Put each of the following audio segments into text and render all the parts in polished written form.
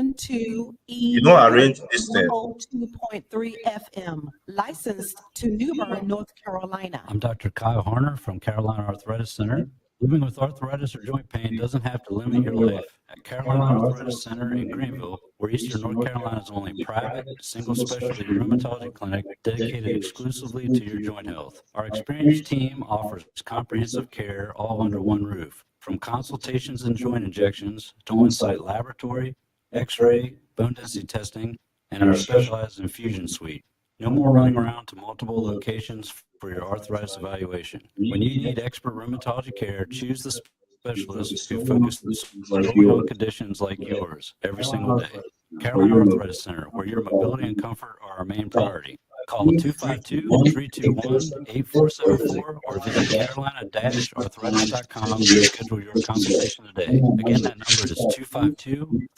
listen to arrange this thing. 102.3 FM, licensed to New Bern, North Carolina. I'm Dr. Kyle Harner from Carolina Arthritis Center. Living with arthritis or joint pain doesn't have to limit your life. At Carolina Arthritis Center in Greenville, we're Eastern North Carolina's only private, single-specialty rheumatology clinic dedicated exclusively to your joint health. Our experienced team offers comprehensive care all under one roof. From consultations and joint injections to on-site laboratory, x-ray, bone density testing, and our specialized infusion suite. No more running around to multiple locations for your arthritis evaluation. When you need expert rheumatology care, choose the specialist who focuses solely on conditions like yours every single day. Carolina Arthritis Center, where your mobility and comfort are our main priority. Call 252-321-8474 or visit carolina-arthritis.com to schedule your consultation today. Again, that number is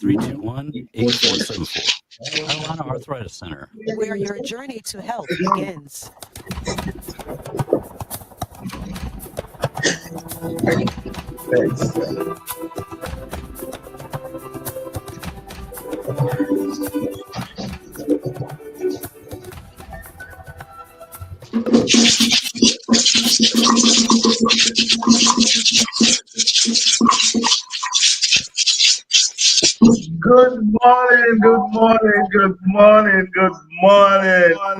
252-321-8474. Carolina Arthritis Center, where your journey to health begins. Good morning,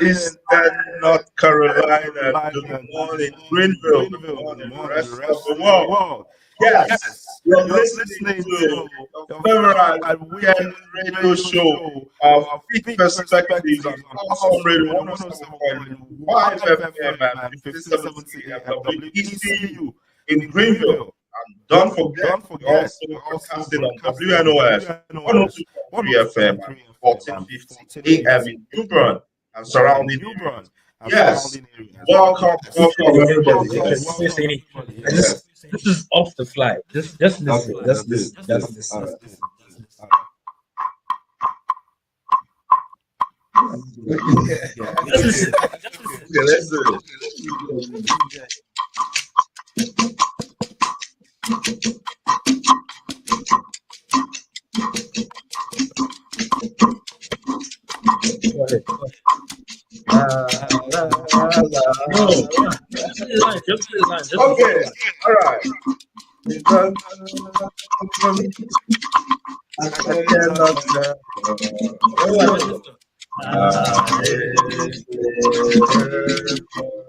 Eastern North Carolina. Good morning, Greenville. Good morning, the rest of the world. Yes, you're listening to the favorite weekend radio show of Pitt Perspectives on Awesome Radio 107.5 FM and 1570 WECU in Greenville. And don't forget, we're also broadcasting on WNOS 102.3 FM and 1450 AM in New Bern and surrounding areas. Yes, welcome everybody. This is off the fly. Just listen. Just listen. Let's do it. Okay, all right.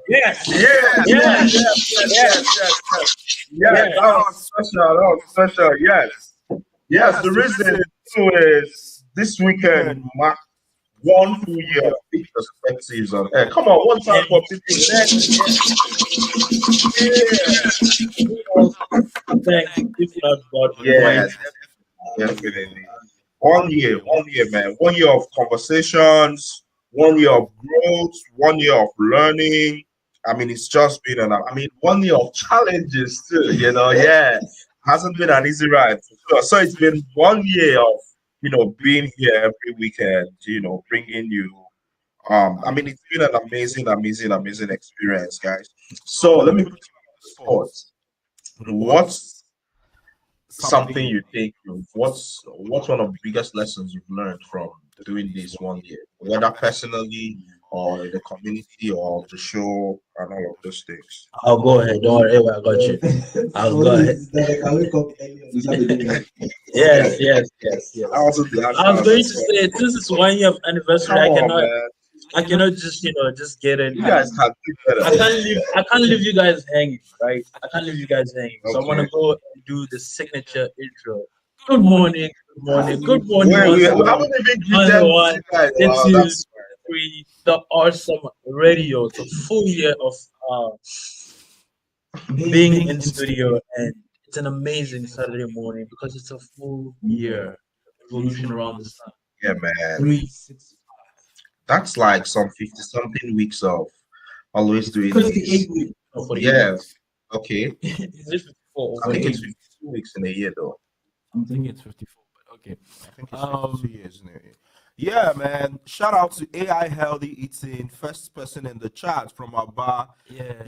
Yes. That was special. Yes. The reason too is this weekend marked 1 full year of Pitt Perspectives on air. Come on, one time for people. Yes, definitely. 1 year, man. 1 year of conversations, 1 year of growth, 1 year of learning. I mean, it's just been 1 year of challenges too, Hasn't been an easy ride. So it's been 1 year of, being here every weekend, bringing you. It's been an amazing experience, guys. So let me put you on the spot. What's something you think what's one of the biggest lessons you've learned from doing this 1 year, whether personally or in the community or the show and all of those things? I'll go ahead. Don't worry, I got you. I'll go ahead. Yes. I was going to say, this is 1 year of anniversary. I cannot just get in. You guys can do better. I can't leave you guys hanging, right? I can't leave you guys hanging. So I want to go and do the signature intro. Good morning. We haven't even greeted you guys. It's the awesome radio. It's a full year of being in studio, and it's an amazing Saturday morning because it's a full year revolution around the sun. Yeah, man. That's like some 50-something weeks of always doing this. 58 weeks. Yeah. Okay. Is it 54? I think it's 52 weeks in a year, though. I'm thinking it's 54, but okay. I think it's 52 years in a year. Yeah, man. Shout out to AI Healthy Eating, first person in the chat from our bar. Yeah.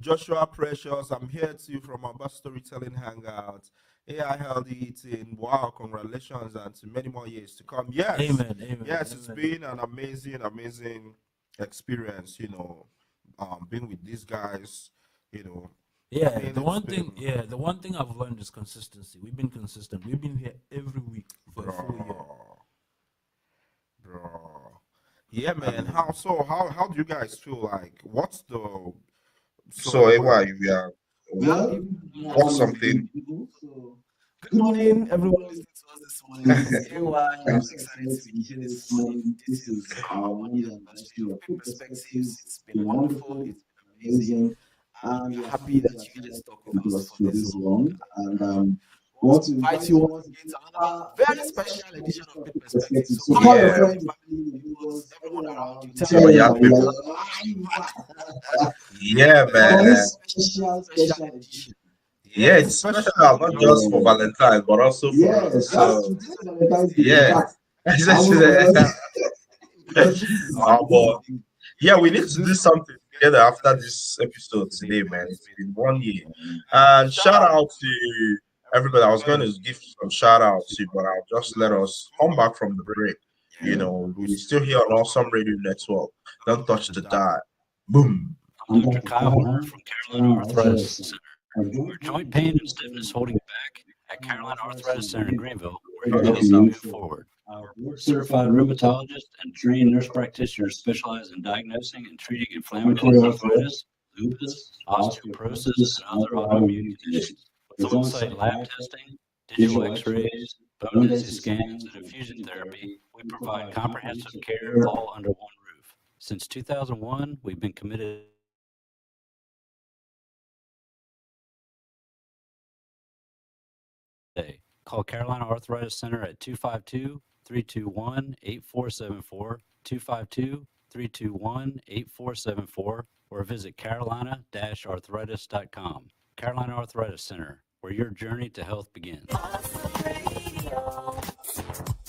Joshua Precious, I'm here too from our bar storytelling hangout. AI healthy eating. Wow, congratulations, and to many more years to come. Yes, Amen. Amen. yes, it's Amen. been an amazing experience. Being with these guys. You know, I Yeah, mean, the it's one thing, been, yeah, the one thing I've learned is consistency. We've been consistent. We've been here every week for a full year. bro. Yeah, I man. mean, How do you guys feel like? What's the so so why we are Well, if you what's want to something? begin, people, so good morning, everyone listening to us this morning. This is AY. I'm so excited to be here this morning. This is our 1 year anniversary of Pitt Perspectives. It's been wonderful. It's been amazing. And we are happy that you guys stuck with us for this long. And we want to invite you once again to another very special edition of Pitt Perspectives. So call your Yeah, friends, your family, your neighbors, everyone around you. Tell so them yeah, that we people. are live Yeah, for man. this special edition. yeah, Yeah, it's it's special. special not just for Valentine, but also for us. Yes, that's So true. This is Valentine's Day. In yeah, fact, I would because this is but yeah, we need to do something together after this episode today, man. It's been 1 year. And shout out to everybody. I was going to give some shout out to, but I'll just let us come back from the break. We're still here on Awesome Radio Network. Don't touch the dial. Boom. I'm I'm Dr. Dr. Kyle Kyle Horner from Carolina Arthritis Center. Our Where joint pain and stiffness holding you back at Carolina Arthritis Center in Greenville, where Okay. you can move forward. Our board-certified rheumatologist and trained nurse practitioners specialize in diagnosing and treating inflammatory arthritis, lupus, osteoporosis, and other autoimmune conditions. With on-site lab testing, digital x-rays, bone density scans, and infusion therapy, we provide comprehensive care all under one roof. Since 2001, we've been committed today. Call Carolina Arthritis Center at 252-321-8474, 252-321-8474, or visit carolina-arthritis.com. Carolina Arthritis Center, where your journey to health begins.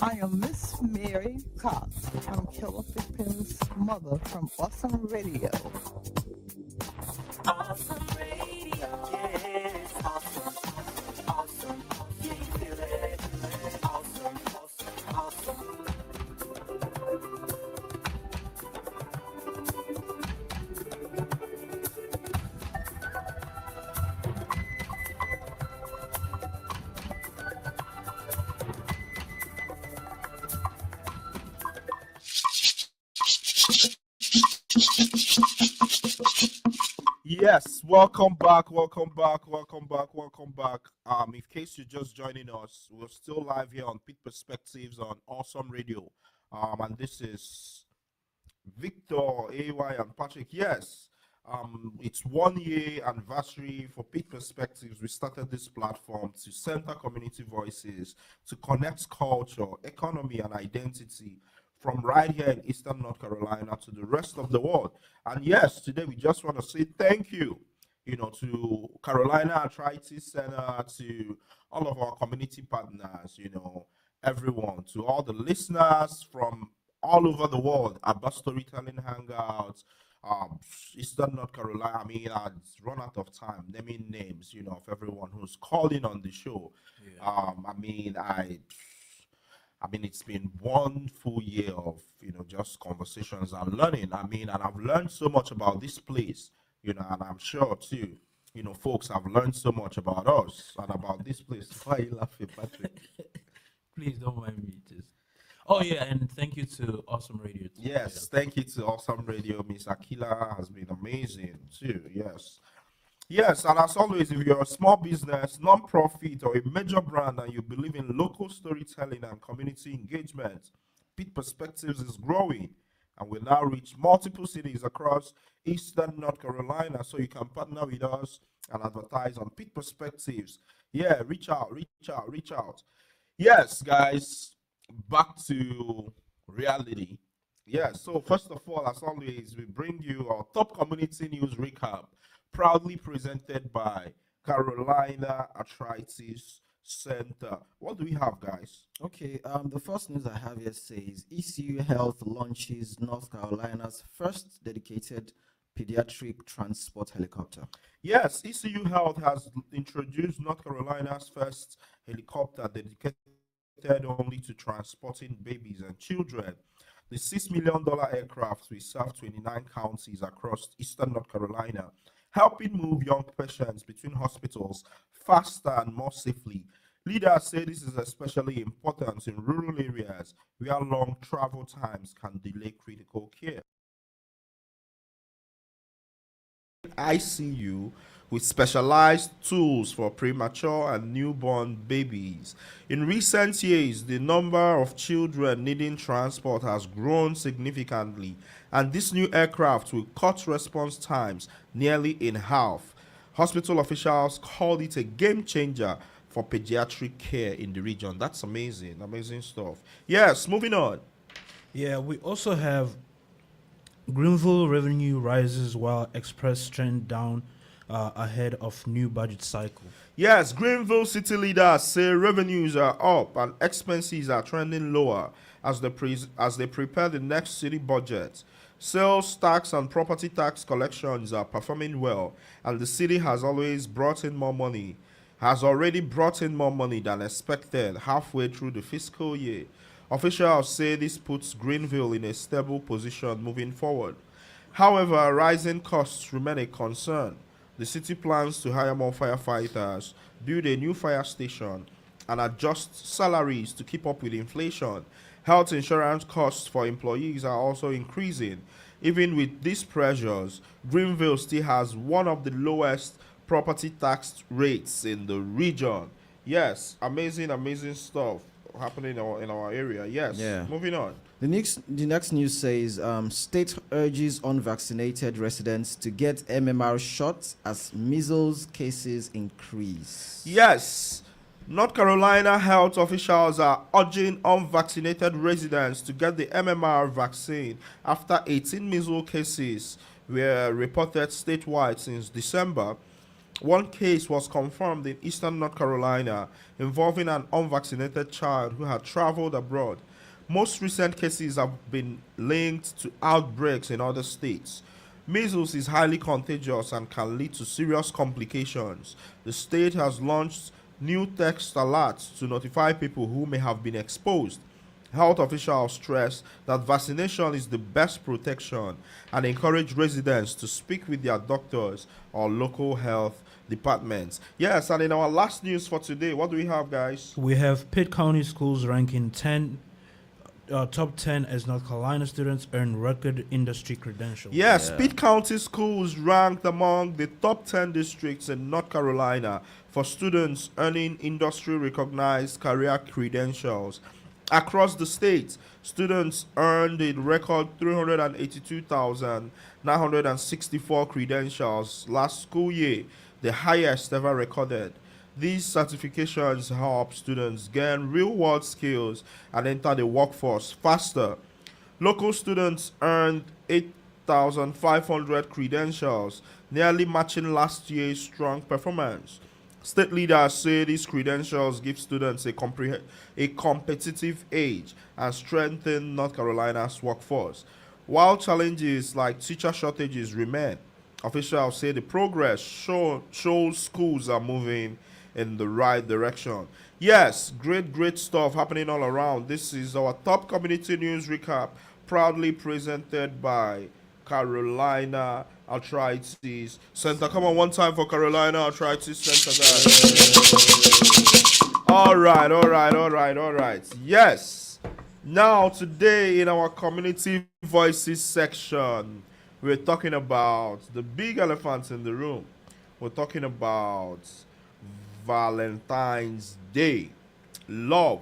I am Miss Mary Cox. I'm Killer Pippin's mother from Awesome Radio. Awesome radio. Yes, awesome. Awesome. Yeah, you feel it. Awesome. Awesome. Yes, welcome back, welcome back, welcome back, welcome back. In case you're just joining us, we're still live here on Pit Perspectives on Awesome Radio. And this is Victor, AY, and Patrick. Yes, it's 1 year anniversary for Pit Perspectives. We started this platform to center community voices, to connect culture, economy, and identity from right here in Eastern North Carolina to the rest of the world. And yes, today we just want to say thank you, to Carolina Arthritis Center, to all of our community partners, everyone, to all the listeners from all over the world, about storytelling hangouts, um, Eastern North Carolina. I mean, I've run out of time naming names, of everyone who's calling on the show. I mean, it's been 1 full year of, just conversations and learning. And I've learned so much about this place, and I'm sure too, folks have learned so much about us and about this place. Why are you laughing, Patrick? Please don't mind me. Just. Oh yeah, and thank you to Awesome Radio. Too. Yes, thank you to Awesome Radio. Miss Akila has been amazing too. Yes. Yes, and as always, if you're a small business, non-profit, or a major brand and you believe in local storytelling and community engagement, Pit Perspectives is growing and will now reach multiple cities across Eastern North Carolina. So you can partner with us and advertise on Pit Perspectives. Yeah, reach out, reach out, reach out. Yes, guys, back to reality. Yeah, so first of all, as always, we bring you our top community news recap, proudly presented by Carolina Arthritis Center. What do we have, guys? Okay, the first news I have here says ECU Health launches North Carolina's first dedicated pediatric transport helicopter. Yes, ECU Health has introduced North Carolina's first helicopter dedicated only to transporting babies and children. The $6 million aircraft will serve 29 counties across eastern North Carolina, helping move young patients between hospitals faster and more safely. Leaders say this is especially important in rural areas where long travel times can delay critical care. ICU with specialized tools for premature and newborn babies. In recent years, the number of children needing transport has grown significantly, and this new aircraft will cut response times nearly in half. Hospital officials called it a game changer for pediatric care in the region. That's amazing, amazing stuff. Yes, moving on. Yeah, we also have Greenville revenue rises while Express trend down ahead of new budget cycle. Yes, Greenville city leaders say revenues are up and expenses are trending lower as they prepare the next city budget. Sales tax and property tax collections are performing well, and the city has already brought in more money than expected halfway through the fiscal year. Officials say this puts Greenville in a stable position moving forward. However, rising costs remain a concern. The city plans to hire more firefighters, build a new fire station, and adjust salaries to keep up with inflation. Health insurance costs for employees are also increasing. Even with these pressures, Greenville still has one of the lowest property tax rates in the region. Yes, amazing, amazing stuff happening in our area. Yes, Yeah. moving on. The next news says state urges unvaccinated residents to get MMR shots as measles cases increase. Yes, North Carolina health officials are urging unvaccinated residents to get the MMR vaccine after 18 measles cases were reported statewide since December. One case was confirmed in eastern North Carolina involving an unvaccinated child who had traveled abroad. Most recent cases have been linked to outbreaks in other states. Measles is highly contagious and can lead to serious complications. The state has launched new text alerts to notify people who may have been exposed. Health officials stress that vaccination is the best protection and encourage residents to speak with their doctors or local health departments. Yes, and in our last news for today, what do we have, guys? We have Pitt County schools ranking top 10 as North Carolina students earn record industry credentials. Yes, Pitt County schools ranked among the top 10 districts in North Carolina for students earning industry recognized career credentials. Across the state, students earned a record 382,964 credentials last school year, the highest ever recorded. These certifications help students gain real world skills and enter the workforce faster. Local students earned 8,500 credentials, nearly matching last year's strong performance. State leaders say these credentials give students a competitive edge and strengthen North Carolina's workforce. While challenges like teacher shortages remain, officials say the progress shows schools are moving in the right direction. Yes, great stuff happening all around. This is our top community news recap, proudly presented by Carolina Arthritis Center. Come on, one time for Carolina Arthritis Center, guys. All right. Yes. Now, today in our community voices section, we're talking about the big elephants in the room. We're talking about Valentine's Day, love,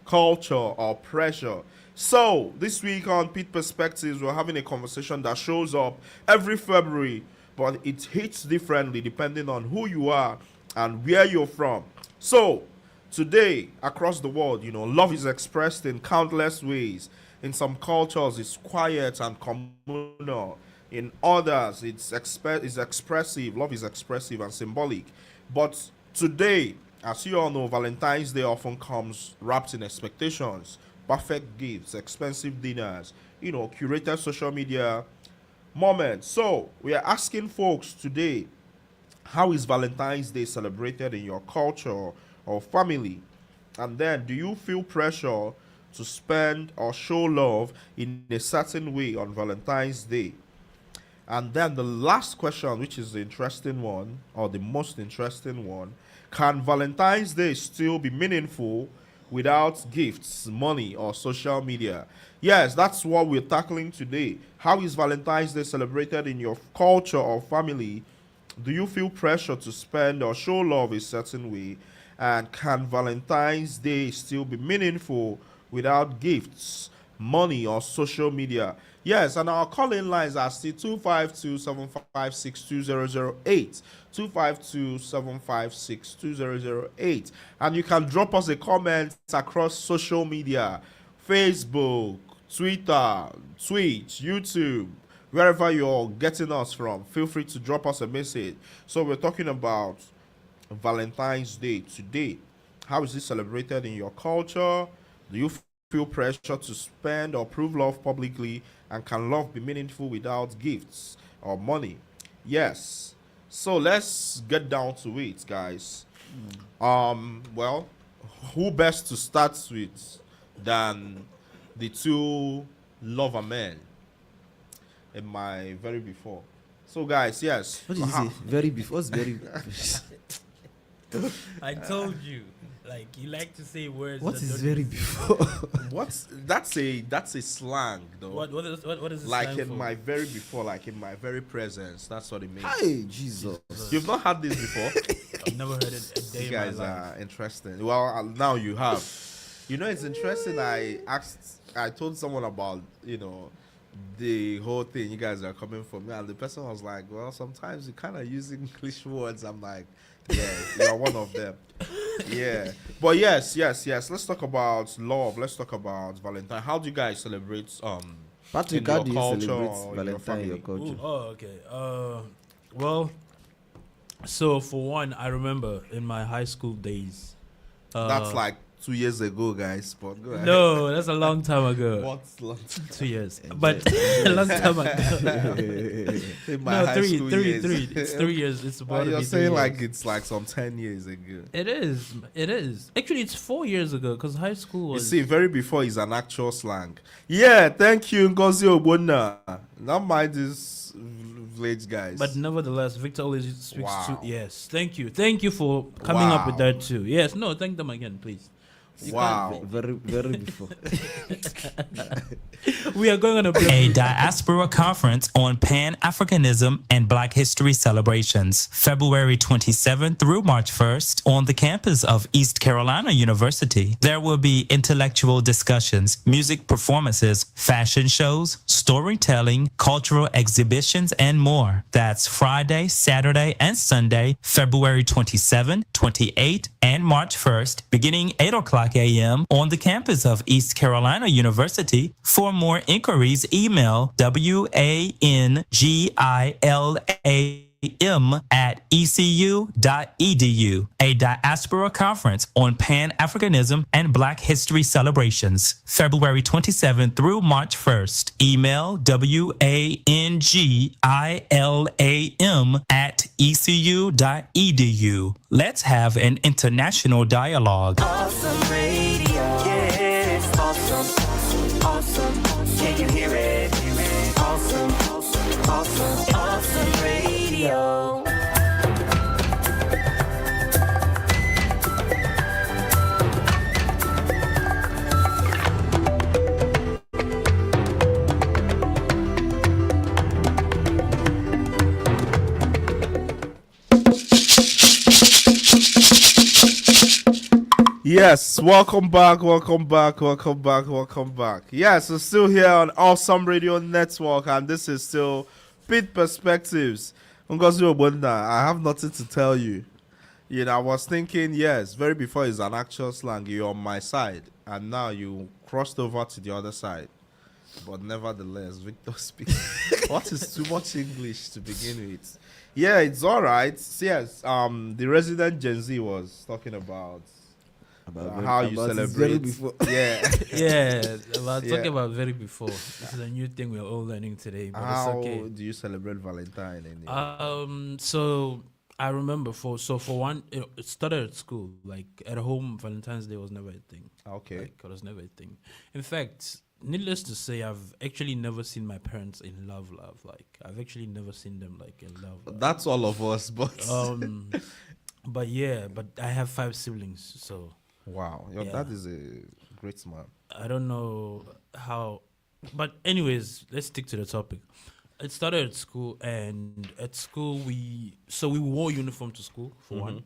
culture, or pressure. So, this week on Pitt Perspectives, we're having a conversation that shows up every February, but it hits differently depending on who you are and where you're from. So, today, across the world, love is expressed in countless ways. In some cultures, it's quiet and communal. In others, it's expressive. Love is expressive and symbolic. But today, as you all know, Valentine's Day often comes wrapped in expectations, perfect gifts, expensive dinners, curated social media moment. So we are asking folks today, how is Valentine's Day celebrated in your culture or family? And then, do you feel pressure to spend or show love in a certain way on Valentine's Day? And then the last question, which is the interesting one, or the most interesting one, can Valentine's Day still be meaningful without gifts, money, or social media? Yes, that's what we're tackling today. How is Valentine's Day celebrated in your culture or family? Do you feel pressure to spend or show love a certain way? And can Valentine's Day still be meaningful without gifts, money, or social media? Yes, and our calling lines are still 252 756 2008. 252 756 2008. And you can drop us a comment across social media: Facebook, Twitter, Twitch, YouTube, wherever you're getting us from. Feel free to drop us a message. So, we're talking about Valentine's Day today. How is it celebrated in your culture? Do you feel pressure to spend or prove love publicly? And can love be meaningful without gifts or money? Yes. So let's get down to it, guys. Well, who best to start with than the two lover men in my very before? So, guys, yes. What did you say? Very before. What's very? I told you, like you like to say words. What that is don't very exist. before? What's that's a slang though. What is it Like slang in for? my very before, like in my very presence. That's what it means. Hey, Jesus. You've not had this before. I've never heard it a day You in my guys life. are interesting. Well, now you have. You know, it's interesting. I told someone about, the whole thing you guys are coming from me, and the person was like, well, sometimes you kind of use English words. I'm like, yeah, you're one of them. Yeah. But yes. Let's talk about love. Let's talk about Valentine. How do you guys celebrate Patrick, in how your do you culture celebrate or in your Valentine in your family? culture? Oh, okay. Well, so for one, I remember in my high school days. That's like 2 years ago, guys. But go ahead. No, that's a long time ago. What's long? 2 years, but a long time ago. In my No, high three. school years. It's 3 years. It's about Well, to you're be 3 saying like years. it's like some 10 years ago. It is. It is. Actually, it's 4 years ago because high school You was. see, very before is an actual slang. Yeah, thank you, Ngozi Ogbonna. Not mind this village guys. But nevertheless, Victor always speaks Wow. to. Yes, thank you for coming up with Wow. that too. Yes, no, thank them again, please. Wow. Very, very before. We are going on a break. A diaspora conference on Pan-Africanism and Black History celebrations, February 27th through March 1st on the campus of East Carolina University. There will be intellectual discussions, music performances, fashion shows, storytelling, cultural exhibitions, and more. That's Friday, Saturday, and Sunday, February 27, 28, and March 1st, beginning 8 o'clock a.m. on the campus of East Carolina University. For more inquiries, email wangila@ecu.edu. A diaspora conference on Pan-Africanism and Black History celebrations, February 27th through March 1st. Email wangila@ecu.edu. Let's have an international dialogue. Awesome radio. Yeah, it's awesome. Awesome. Can you hear it? Awesome. Awesome radio. Yes, welcome back. Yes, we're still here on Awesome Radio Network, and this is still Pitt Perspectives. Ngozi Ogbonna, I have nothing to tell you. I was thinking, yes, very before is an actual slang. You're on my side, and now you crossed over to the other side. But nevertheless, Victor speaks. What is too much English to begin with? Yeah, it's all right. Yes, the resident Gen Z was talking about how you about his very celebrate. before. Yeah. Yeah, about Yeah. talking about very before. This is a new thing we're all learning today, but How it's okay. do you celebrate Valentine? So I remember for one, it started at school. Like at home, Valentine's Day was never a thing. Okay. Like it was never a thing. In fact, needless to say, I've actually never seen my parents in love. Like I've actually never seen them like in love. That's all of us, but But yeah, but I have 5 siblings, so wow, Yeah. that is a great man. I don't know how. But anyways, let's stick to the topic. It started at school, and at school we wore uniform to school for one,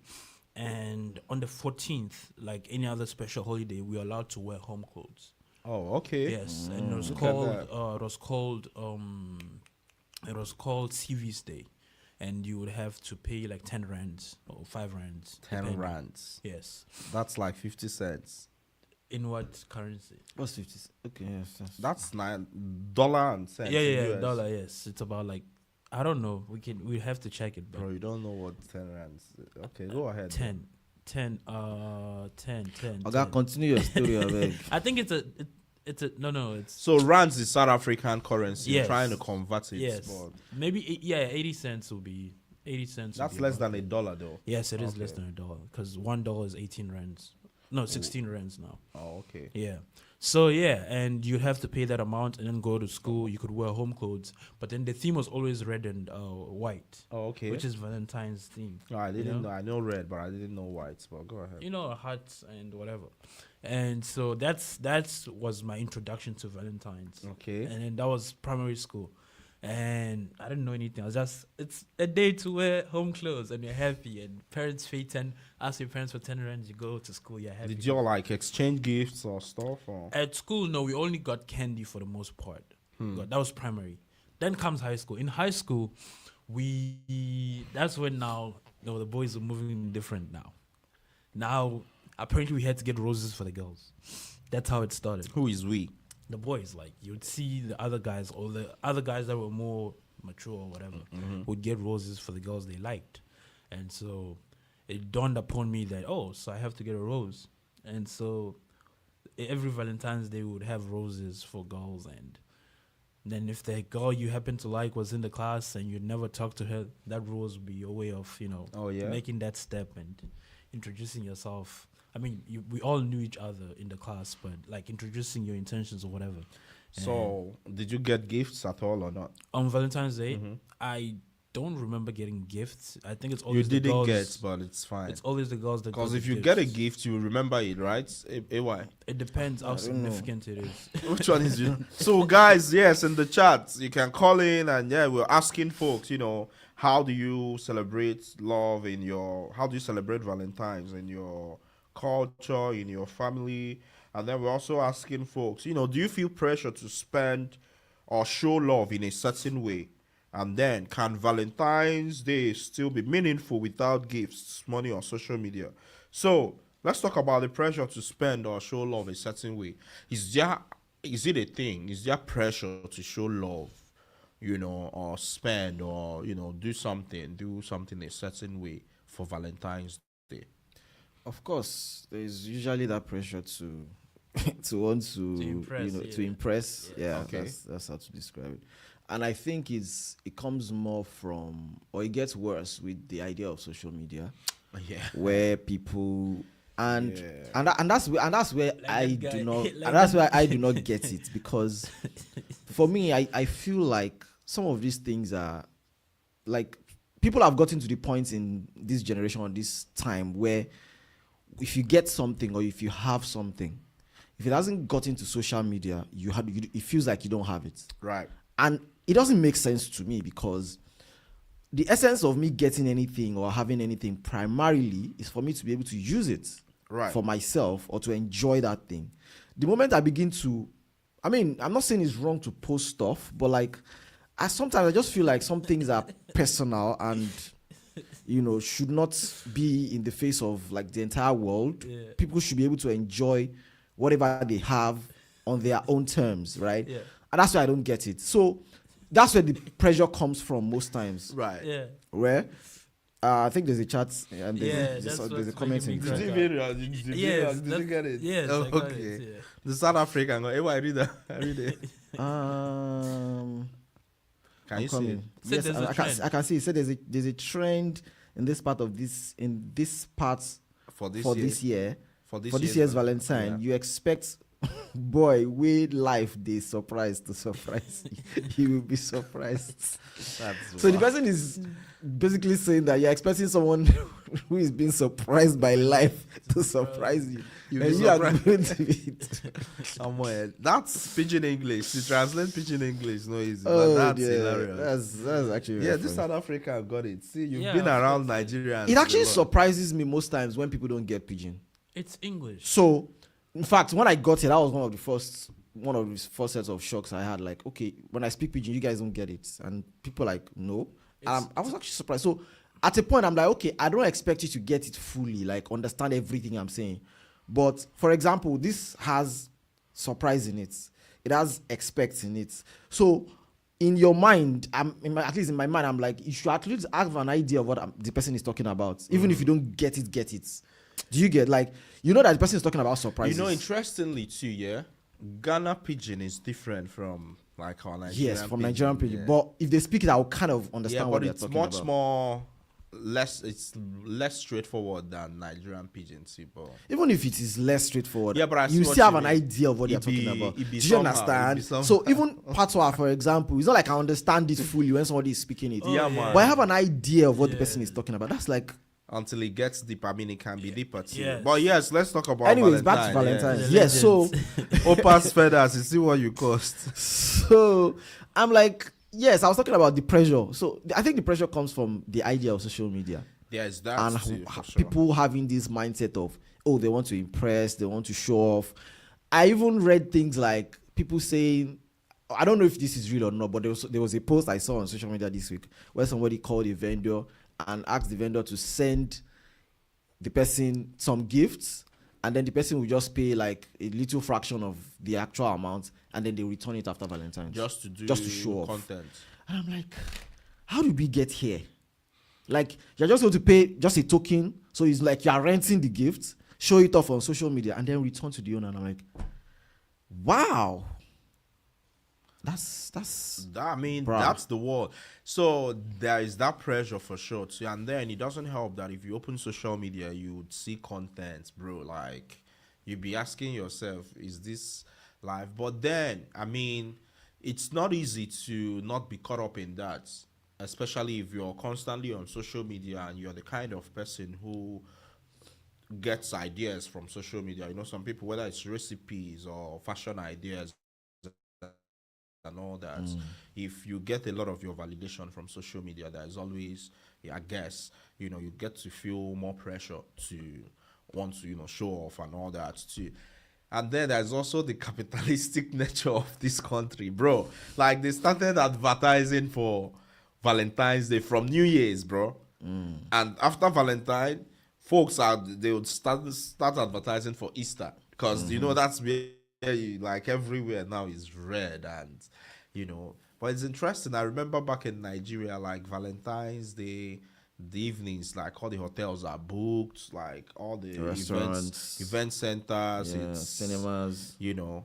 and on the 14th, like any other special holiday, we were allowed to wear home clothes. Oh, okay. Yes, and it was Look at that. called CV's Day, and you would have to pay like 10 rands or 5 rands. 10 depending. rands. Yes. That's like 50 cents. In what currency? What's 50? Okay, yes. That's $9 and cents. Yeah, in US. dollar. Yes, it's about like I don't know. We have to check it, but Bro, you don't know what 10 rands. Okay, go ahead. 10. Okay, continue your story, I beg. I think it's a it's So rands is South African currency. Yes. You're trying to convert it. yes. But Maybe 80 cents will be 80 cents. that's less than $1 though. Yes, it is Okay. less than $1 because $1 is 18 rands. No, 16 rands now. Oh, okay. Yeah. So yeah, and you'd have to pay that amount and then go to school. You could wear home clothes, but then the theme was always red and white. Oh, okay. Which is Valentine's theme. No, I didn't you know. I know red, but I didn't know white. But go ahead. You know, hearts and whatever. And so that's was my introduction to Valentine's. Okay. And then that was primary school. And I didn't know anything. I was just, it's a day to wear home clothes and you're happy. And parents pay 10, ask your parents for 10 rand, you go to school, you're happy. Did you all like exchange gifts or stuff? Or? At school, no, we only got candy for the most part. But that was primary. Then comes high school. In high school, that's when now, the boys are moving different now. Now, apparently we had to get roses for the girls. That's how it started. Who is we? The boys, like you'd see the other guys or the other guys that were more mature or whatever would get roses for the girls they liked. And so it dawned upon me that, so I have to get a rose. And so every Valentine's Day we would have roses for girls, and then if the girl you happen to like was in the class and you'd never talk to her, that rose would be your way of, making that step and introducing yourself. I mean, we all knew each other in the class, but like introducing your intentions or whatever. So, did you get gifts at all or not? On Valentine's Day, I don't remember getting gifts. I think it's always you the didn't girls. get, but it's fine. It's always the girls that. Because got if the you gifts. get a gift, you remember it, right? AY. It depends how significant it is. Which one is you? So, guys, yes, in the chat, you can call in and we're asking folks, how do you celebrate love how do you celebrate Valentine's in your culture, in your family? And then we're also asking folks, do you feel pressure to spend or show love in a certain way? And then, can Valentine's Day still be meaningful without gifts, money, or social media? So, let's talk about the pressure to spend or show love a certain way. Is it a thing? Is there pressure to show love, or spend or, do something a certain way for Valentine's Day? Of course, there's usually that pressure to want to impress, to impress. Yeah, Okay. that's how to describe it. And I think it comes more from, or it gets worse with the idea of social media, where people and that's where I do not get it, because for me I feel like some of these things are like, people have gotten to the point in this generation or this time where if you get something or if you have something, if it hasn't got into social media, it feels like you don't have it. Right. And it doesn't make sense to me, because the essence of me getting anything or having anything primarily is for me to be able to use it for myself or to enjoy that thing. The moment I begin to, I'm not saying it's wrong to post stuff, but like, sometimes I just feel like some things are personal and should not be in the face of like the entire world. People should be able to enjoy whatever they have on their own terms, right? And that's why I don't get it. So that's where the pressure comes from most times. Right. Yeah. Where I think there's a chat and Yeah, there's that's a what's comment making in me the crack chat. up. Did Yes, you get it? yes, Oh, I got okay. it. Yeah. The South African. Oh, I read that. I read it. Um, Can I'm you see it? coming. Said Yes, there's a I trend. can see. It said there's a trend in this part For this for year. this year. For this For this year's Valentine, yeah. you expect, boy, with life, they surprise to surprise you. You will be surprised. So the person is basically saying that you're expecting someone who is being surprised by life to surprise you. You'll And be you are surprised. going to be. Somewhere. That's pidgin English. To translate pidgin English, no easy. Oh, but that's yeah. hilarious. That's actually very Yeah, this funny. South Africa got it. See, you've Yeah, been of around course. Nigeria. It actually surprises me most times when people don't get pidgin. It's English. So, in fact, when I got here, that was one of the first sets of shocks I had. Like, okay, when I speak pidgin, you guys don't get it, and people like, no. I was actually surprised. So, at a point, I'm like, okay, I don't expect you to get it fully, like understand everything I'm saying. But for example, this has surprise in it. It has expect in it. So, in your mind, at least in my mind, I'm like, you should at least have an idea of what the person is talking about, even if you don't get it. Do you get, like, you know that the person is talking about surprises? You know, interestingly too, yeah, Ghana pidgin is different from like our Nigerian. Yes, from Nigerian pidgin. yeah. But if they speak it, I'll kind of understand Yeah, what but they're it's talking much about. more it's less straightforward than Nigerian pidgin too, but Even if it is less straightforward, Yeah, but I see you what still have you an mean. idea of what they're It be- talking about. it be Do you somehow, it be understand? somehow. So even patois, for example, it's not like I understand it fully when somebody is speaking it. Yeah, man. But I have an idea of what the person is talking about. That's like, until it gets deep, I mean, it can be deeper too. Yes. But yes, let's talk about anyways, Valentine. back to Valentine. Yeah. Yes, so Opa's feathers, you see what you cost. so I'm like, yes, I was talking about the pressure. So I think the pressure comes from the idea of social media. Yes, that's And too, for sure. people having this mindset of, oh, they want to impress, they want to show off. I even read things like people saying, I don't know if this is real or not, but there was a post I saw on social media this week where somebody called a vendor and asked the vendor to send the person some gifts, and then the person will just pay like a little fraction of the actual amount, and then they return it after Valentine's just to show off. content. And I'm like, how did we get here? Like, you're just going to pay just a token. So it's like you're renting the gift, show it off on social media, and then return to the owner. And I'm like, wow. Bruh. That's the word. So there is that pressure for sure too. And then it doesn't help that if you open social media, you would see content, bro. Like, you'd be asking yourself, is this live? But then, I mean, it's not easy to not be caught up in that, especially if you're constantly on social media and you're the kind of person who gets ideas from social media. You know, some people, whether it's recipes or fashion ideas and all that, if you get a lot of your validation from social media, there's always, I guess, you know, you get to feel more pressure to want to, you know, show off and all that too. And then there's also the capitalistic nature of this country, bro. Like, they started advertising for Valentine's Day from New Year's, bro. And after Valentine, folks they would start advertising for Easter, because you know that's where you, like, everywhere now is red, and you know. But it's interesting. I remember back in Nigeria, like Valentine's Day, the evenings, like all the hotels are booked, like all the restaurants, event centers, it's cinemas, you know.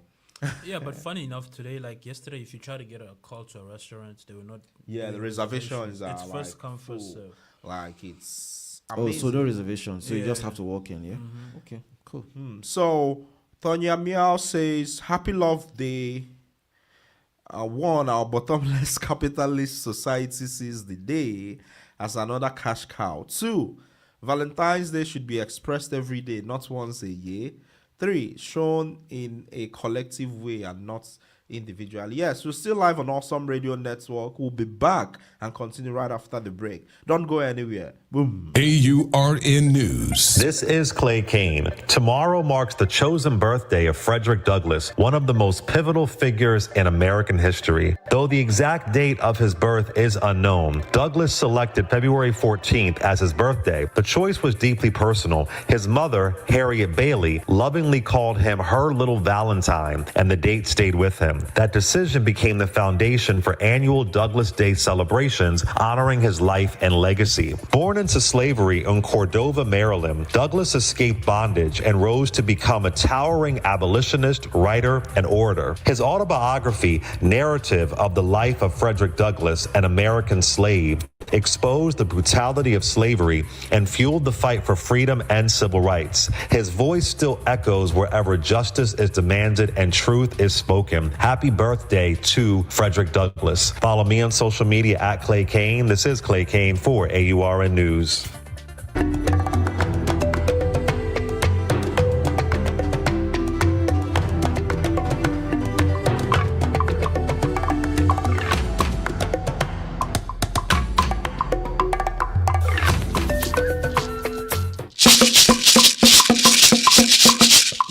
Yeah, but funny enough, today, like yesterday, if you try to get a call to a restaurant, they will not. Yeah, the reservations are It's like first come, first serve. Like, it's oh, amazing. so no reservation, so you just Yeah. have to walk in, yeah. Okay, cool. So Tonya Meow says, "Happy Love Day. One, our bottomless capitalist society sees the day as another cash cow. 2, Valentine's Day should be expressed every day, not once a year. 3, shown in a collective way and not individually." Yes, we're still live on Awesome Radio Network. We'll be back and continue right after the break. Don't go anywhere. Boom. AURN News. This is Clay Kane. Tomorrow marks the chosen birthday of Frederick Douglass, one of the most pivotal figures in American history. Though the exact date of his birth is unknown, Douglass selected February 14th as his birthday. The choice was deeply personal. His mother, Harriet Bailey, lovingly called him her little Valentine, and the date stayed with him. freedom. That decision became the foundation for annual Douglas Day celebrations honoring his life and legacy. Born into slavery in Cordova, Maryland, Douglas escaped bondage and rose to become a towering abolitionist, writer, and orator. His autobiography, Narrative of the Life of Frederick Douglass, an American Slave, exposed the brutality of slavery and fueled the fight for freedom and civil rights. His voice still echoes wherever justice is demanded and truth is spoken. Happy birthday to Frederick Douglass. Follow me on social media at Clay Kane. This is Clay Kane for AURN News.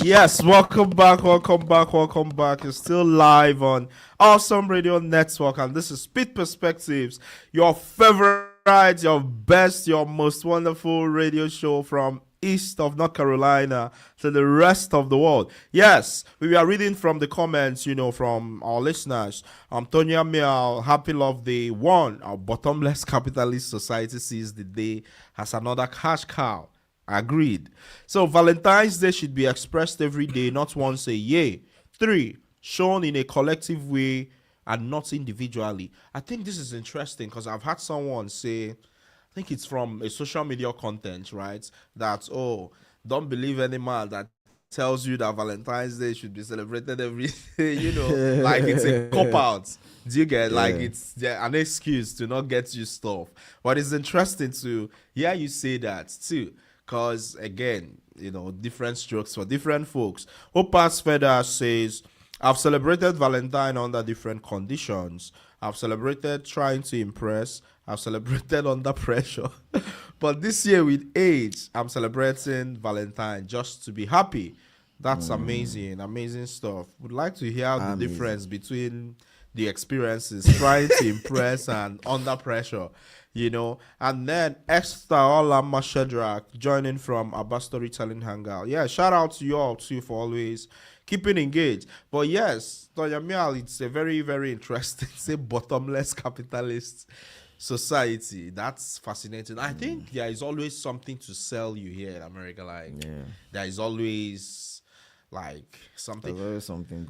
Yes, welcome back. It's still live on Awesome Radio Network, and this is Pitt Perspectives, your favorite, your best, your most wonderful radio show from east of North Carolina to the rest of the world. Yes, we are reading from the comments, from our listeners. Tonya Miao, happy love day. One, our bottomless capitalist society sees the day as another cash cow. Agreed. So Valentine's Day should be expressed every day, not once a year. 3, shown in a collective way and not individually. I think this is interesting because I've had someone say, I think it's from a social media content, right? That, don't believe any man that tells you that Valentine's Day should be celebrated every day, like it's a cop-out. Do you get, like, it's an excuse to not get you stuff. But it's interesting to hear you say that too. Because, again, different strokes for different folks. Opas Feder says, I've celebrated Valentine under different conditions. I've celebrated trying to impress. I've celebrated under pressure. But this year with age, I'm celebrating Valentine just to be happy. That's amazing. Amazing stuff. Would like to hear the difference between the experiences, trying to impress and under pressure. And then Esther Olama Shedrack joining from Abba Storytelling Hangout. Yeah, shout out to you all too for always keeping engaged. But yes, Tonya Mial, it's a very, very interesting, say, bottomless capitalist society. That's fascinating. I think there is always something to sell you here in America. There is always something.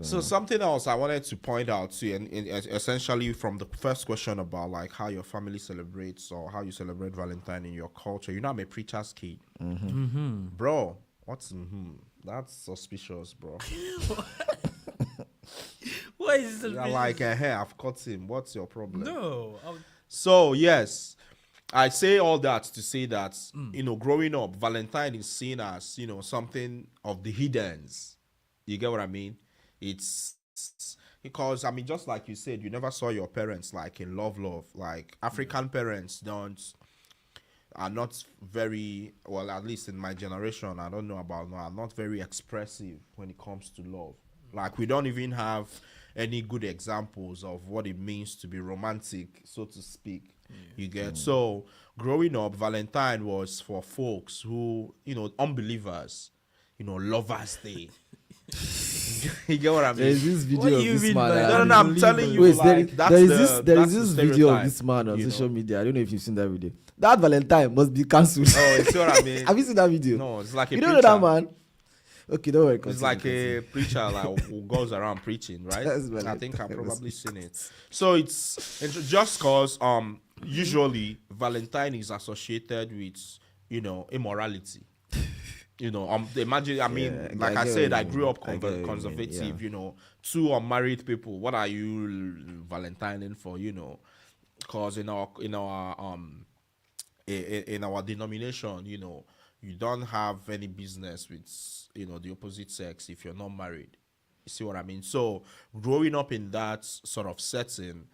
So something else I wanted to point out too, and essentially from the first question about how your family celebrates or how you celebrate Valentine in your culture. I'm a preacher's kid, bro. What's that's suspicious, bro. What is this? Hey, I've caught him. What's your problem? No. So yes, I say all that to say that, growing up, Valentine is seen as, something of the hiddens. You get what I mean? It's because, just like you said, you never saw your parents in love. Like African parents are not very, well, at least in my generation, I don't know about now, are not very expressive when it comes to love. We don't even have any good examples of what it means to be romantic, so to speak. You get so growing up, Valentine was for folks who, unbelievers, lovers day. You get what I mean? There is this video of this man. No, I'm telling you. Wait, there is this video of this man on social media. I don't know if you've seen that video. That Valentine must be cancelled. Oh, you see what I mean? Have you seen that video? No, it's like a you preacher. don't know that man. Okay, don't worry. It's like a preacher who goes around preaching, right? I think I've probably seen it. So it's just because usually Valentine is associated with immorality. Imagine. I said, I grew up conservative. Two unmarried people. What are you Valentining for? Because in our denomination, you don't have any business with the opposite sex if you're not married. You see what I mean? So growing up in that sort of setting,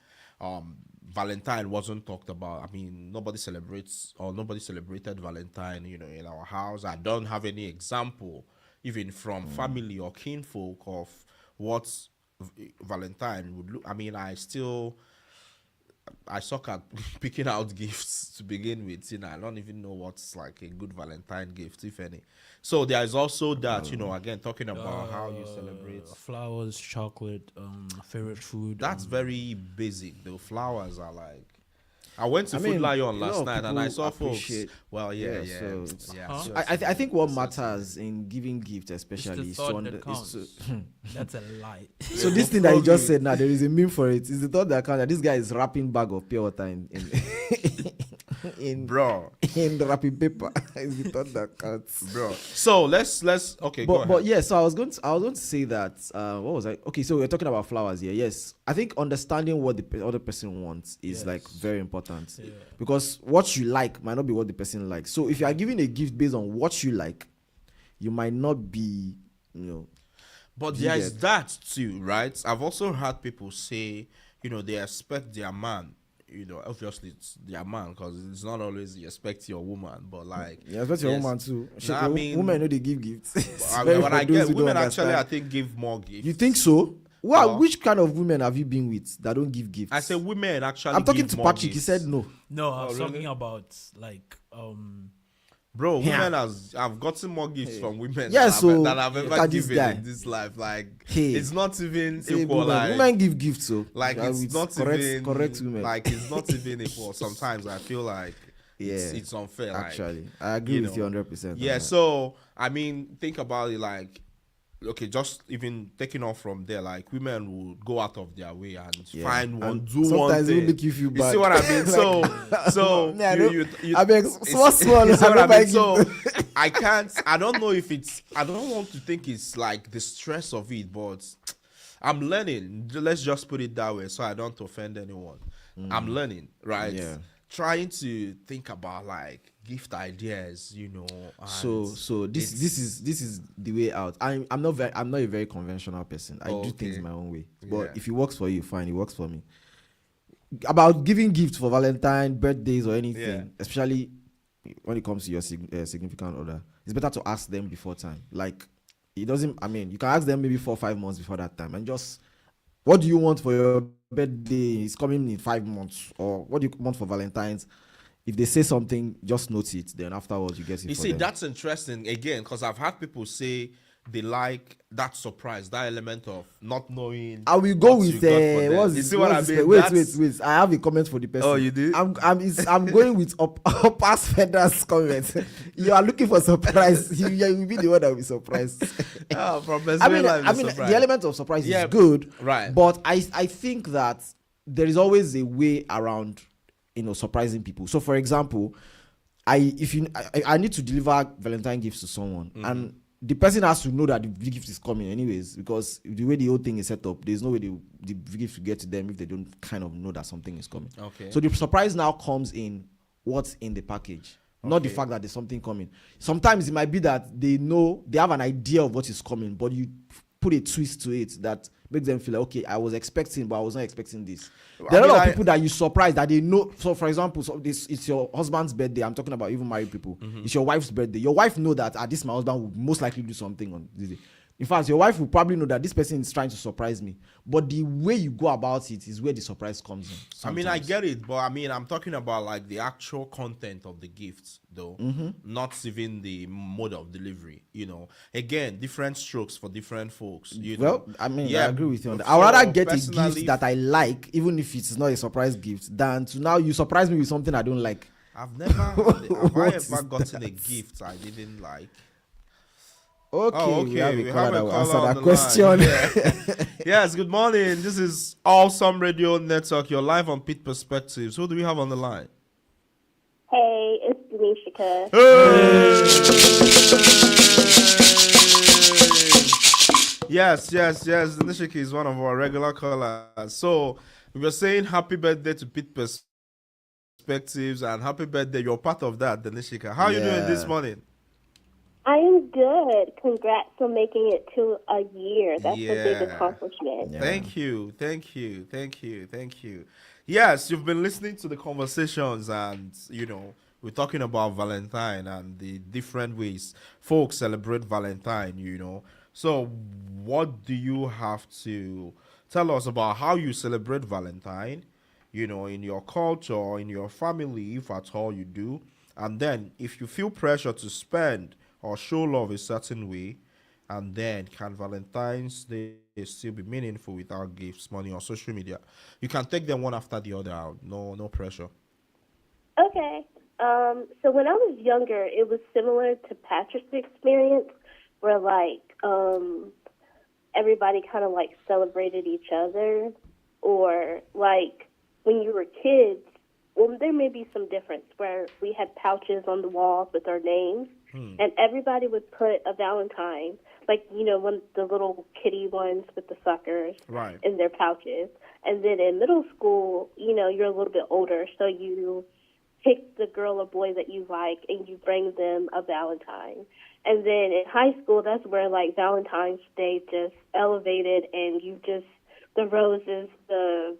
Valentine wasn't talked about. Nobody celebrated Valentine, in our house. I don't have any example, even from family or kinfolk, of what Valentine would look. I suck at picking out gifts to begin with. I don't even know what's like a good Valentine gift, if any. So there is also that, again, talking about how you celebrate. Flowers, chocolate, favorite food. That's very basic. The flowers are like. I went to Food mean, Lion a last lot of night and I people saw folks. appreciate- Well, Yeah, yeah. so- So I think what matters in giving gifts, especially, It's is the to thought that is counts. to- That's a lie. So this thing that you just said now, there is a meme for it. Is the thought that counts? That this guy is wrapping bag of pure water in bro, in the wrapping paper. Is the thought that counts, bro. So let's okay. Go But ahead. yeah, so I was going to say that what was I? Okay, so we're talking about flowers here. Yes, I think understanding what the other person wants is like very important because what you like might not be what the person likes. So if you are giving a gift based on what you like, you might not be, But you there's get- that too, right? I've also heard people say, they expect their man. Obviously it's their man because it's not always you expect your woman, but like Yeah, expect your yes. woman too. Shit, Nah, I mean, women know they give gifts. I Very mean, for what I those get, who don't women actually, I understand. think, give more gifts. You think so? Well, Well- which kind of women have you been with that don't give gifts? I say women actually. I'm talking give to more Patrick. He gifts. said no. No, I was really? talking about like Bro, Yeah. women I've gotten more gifts from women Yeah, than, so than I've look ever at this given guy. in this life. Like Hey. it's not even Say equal. women, Like women give gifts, so like Yeah, it's with not correct, even correct women. like it's not even equal. Sometimes I feel like it's unfair. Like, Actually, I agree with you 100%. Yeah, so I mean, think about it like, okay, just even taking off from there, like women will go out of their way and find one, And do one sometimes it thing. will make you feel bad. You see what I mean? So Me, I you, don't- I beg, small, small, you see I what I don't buy mean? So I don't know if it's, I don't want to think it's like the stress of it, but I'm learning. Let's just put it that way so I don't offend anyone. I'm learning, right? Yeah. Trying to think about like gift ideas, and So this is the way out. I'm not a very conventional person. I do things Okay. my own way. But Yeah. if it works for you, fine. It works for me. About giving gifts for Valentine, birthdays, or anything, Yeah. especially when it comes to your significant other, it's better to ask them before time. Like it doesn't. I mean, you can ask them maybe 4 or 5 months before that time, and just what do you want for your birthday? It's coming in 5 months, or what do you want for Valentine's? If they say something, just note it. Then afterwards, you get it. You for see, them. that's interesting again because I've had people say they like that surprise, that element of not knowing. I will go what with you got for them. what's You see what I what's the mean? spe- Wait, That's- wait. I have a comment for the person. Oh, you do? I'm going with past Feda's comment. You are looking for surprise. You will be the one that will be surprised. Oh, from I mean, the element of surprise is good, right? But I think that there is always a way around, surprising people. So, for example, I need to deliver Valentine gifts to someone, and the person has to know that the gift is coming anyways, because the way the whole thing is set up, there's no way the gift will get to them if they don't kind of know that something is coming. Okay. So the surprise now comes in what's in the package, not the fact that there's something coming. Sometimes it might be that they have an idea of what is coming, but you put a twist to it that makes them feel like, okay, I was expecting, but I was not expecting this. There are a lot of people that you surprise that they know. So, for example, it's your husband's birthday. I'm talking about even married people. It's your wife's birthday. Your wife know that this my husband will most likely do something on this day. In fact, your wife will probably know that this person is trying to surprise me. But the way you go about it is where the surprise comes in. I mean, I sometimes. get it, but I mean, I'm talking about like the actual content of the gift, though, not even the mode of delivery. Again, different strokes for different folks. Well, I mean, I agree with you on that. so I'd rather get a personally- gift that I like, even if it's not a surprise gift, than to now you surprise me with something I don't like. I've never, have I What ever is gotten a that? gift I didn't like? Okay, Oh, we have a we caller that will answer on that the question. line. Yeah. Yes, good morning. This is Awesome Radio Network. You're live on Pitt Perspectives. Who do we have on the line? Hey, it's Denishika. Yes. Nishiki is one of our regular callers. So we were saying happy birthday to Pitt Perspectives and happy birthday. You're part of that, Nishika. How are you doing this morning? I am good. Congrats on making it to a year. That's a big Yeah. accomplishment. Thank you. Yes, you've been listening to the conversations and, we're talking about Valentine and the different ways folks celebrate Valentine, So what do you have to tell us about how you celebrate Valentine? in your culture, in your family, if at all you do. And then if you feel pressure to spend or show love a certain way, and then can Valentine's Day still be meaningful without gifts, money, or social media? You can take them one after the other out. No pressure. Okay. So when I was younger, it was similar to Patrick's experience, where everybody kind of celebrated each other, or when you were kids. Well, there may be some difference where we had pouches on the walls with our names, and everybody would put a Valentine, one the little kitty ones with the suckers, right, in their pouches. And then in middle school, you're a little bit older, so you pick the girl or boy that you like, and you bring them a Valentine. And then in high school, that's where Valentine's Day just elevated, and the roses, the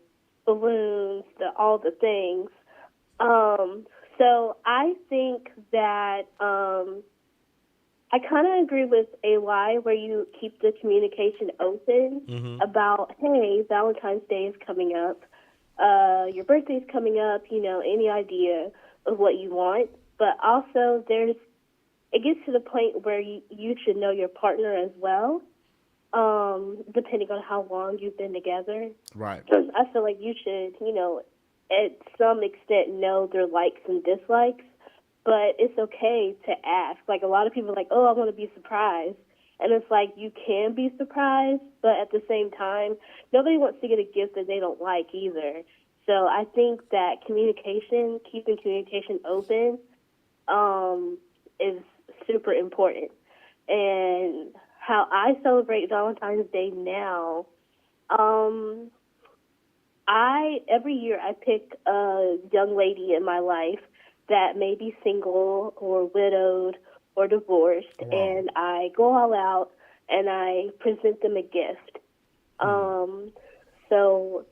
balloons, all the things. So I think that I kind of agree with AY, where you keep the communication open about, hey, Valentine's Day is coming up. Your birthday's coming up, any idea of what you want. But also it gets to the point where you should know your partner as well, depending on how long you've been together. Right. I feel like you should, at some extent know their likes and dislikes, but it's okay to ask. A lot of people are like, oh, I want to be surprised. And it's you can be surprised, but at the same time, nobody wants to get a gift that they don't like either. So I think that keeping communication open, is super important. And how I celebrate Valentine's Day now, every year I pick a young lady in my life that may be single or widowed or divorced, and I go all out and I present them a gift. So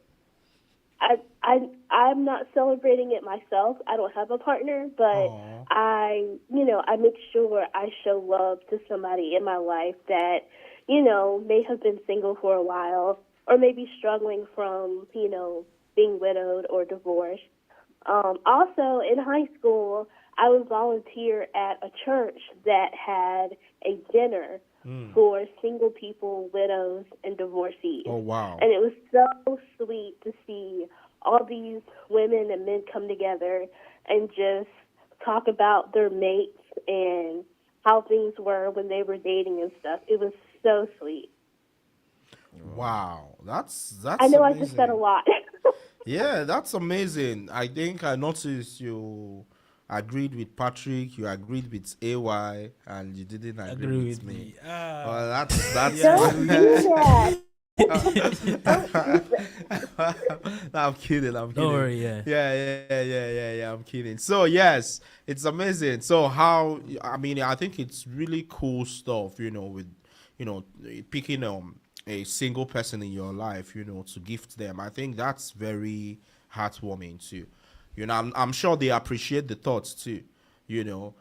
I'm not celebrating it myself. I don't have a partner, but I make sure I show love to somebody in my life that, may have been single for a while, or maybe struggling from, being widowed or divorced. Also, in high school, I would volunteer at a church that had a dinner for single people, widows, and divorcees. Oh, wow. And it was so sweet to see all these women and men come together and just talk about their mates and how things were when they were dating and stuff. It was so sweet. Wow, that's I know amazing. I just said a lot. Yeah, that's amazing. I think I noticed you agreed with Patrick, you agreed with AY, and you didn't agree with me. Well, that's Don't do that. No, I'm kidding. Don't worry, Yeah. I'm kidding. So yes, it's amazing. So I think it's really cool stuff. With picking a single person in your life, to gift them. I think that's very heartwarming too. I'm sure they appreciate the thoughts too. Oh